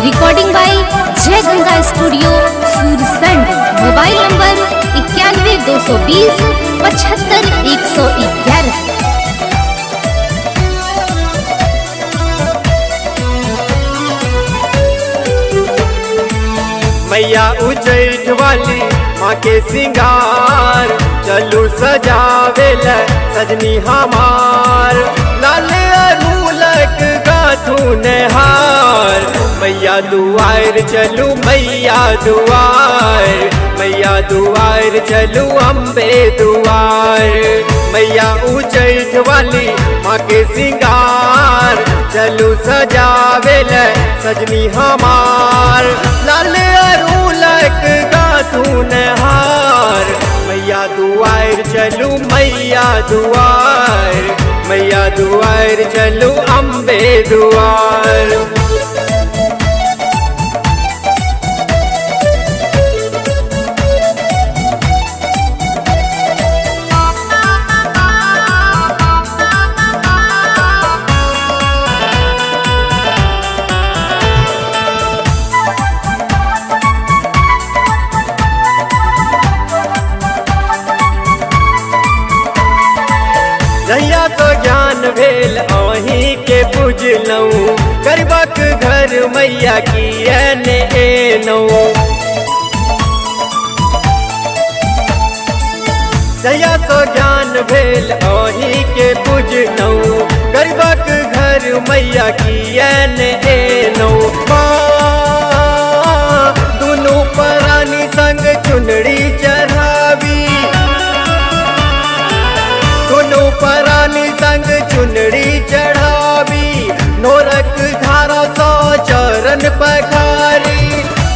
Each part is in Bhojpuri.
रिकॉर्डिंग बाय जय Ganga studio Sursand. Mobile number 91 220 75 111। मैया उच्चैठ वाली माँ के सिंगार, चलू सजावेल सजनी हमार। लाल अरूलक गाथुन हार, मैया दुआर चलू मैया दुआर। मैया दुआर चलू अम्बे दुआर। मैया उच्चैठ वाली माँ के सिंगार, चलू सजावेल सजनी हमार। लाल अरूलक गाथुन हार, मैया दुआर चलू मैया दुआर। मैया दुआर चलू अम्बे दुआर। जहिया तो ज्ञान भेल अहीं के बुझलऊँ, गरीबक घर मैया की एनौ। जहिया तो ज्ञान भेल अहीं के बुझलऊँ, गरीबक घर मैया की एनौ। दुनू प्राणी संग चुनरी चढ़ावी, दोनों प्राणी संग चुनरी चढ़ावी। नोरक धारा सौ चरण पखारी,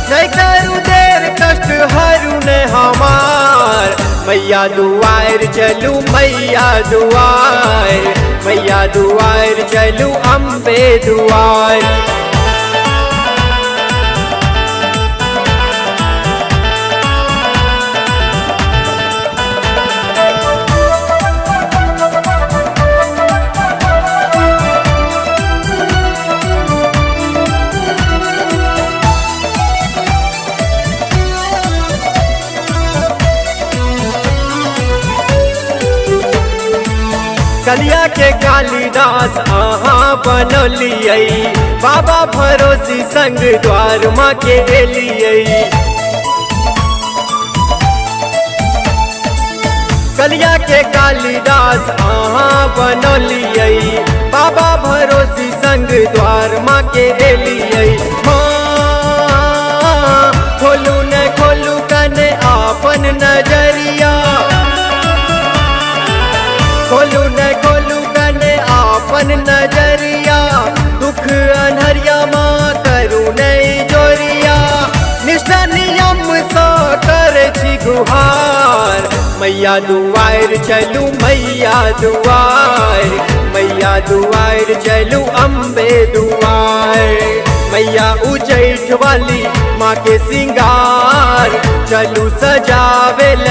नहीं करू देर कष्ट हरू ने हमार। मैया दुआर चलू मैया दुआर। मैया दुआर चलू अम्बे दुआर। कलिया के कालिदास अहाँ बनलियै, बाबा भरोसी संग द्वार माँ के एलियै। कलिया के कालिदास अहाँ बनलियै, बाबा भरोसी संग द्वार माँ के एलियै। खोलू न खोलू कने आपन नजरिया, खोलू न खोलू कने आपन नजरिया। दुख अनहरिया माँ करू नहीं जोरिया, निष्ठा नियम सा करे छी गुहार। मैया दुआर चलू मैया दुआर। मैया दुआर चलू अम्बे दुआर। मैया उच्चैठ वाली माँ के सिंगार, चलू सजावेल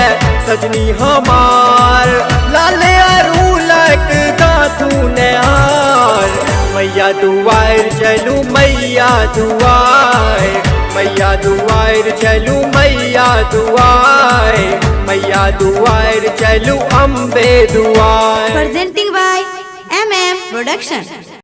सजनी हमार। लाल अरूलक गाथुन हार, मैया दुआर चलू मैया दुआर। मैया दुआर चलू मैया दुआर। मैया दुआर चलू अम्बे दुआर। Presenting by MM production.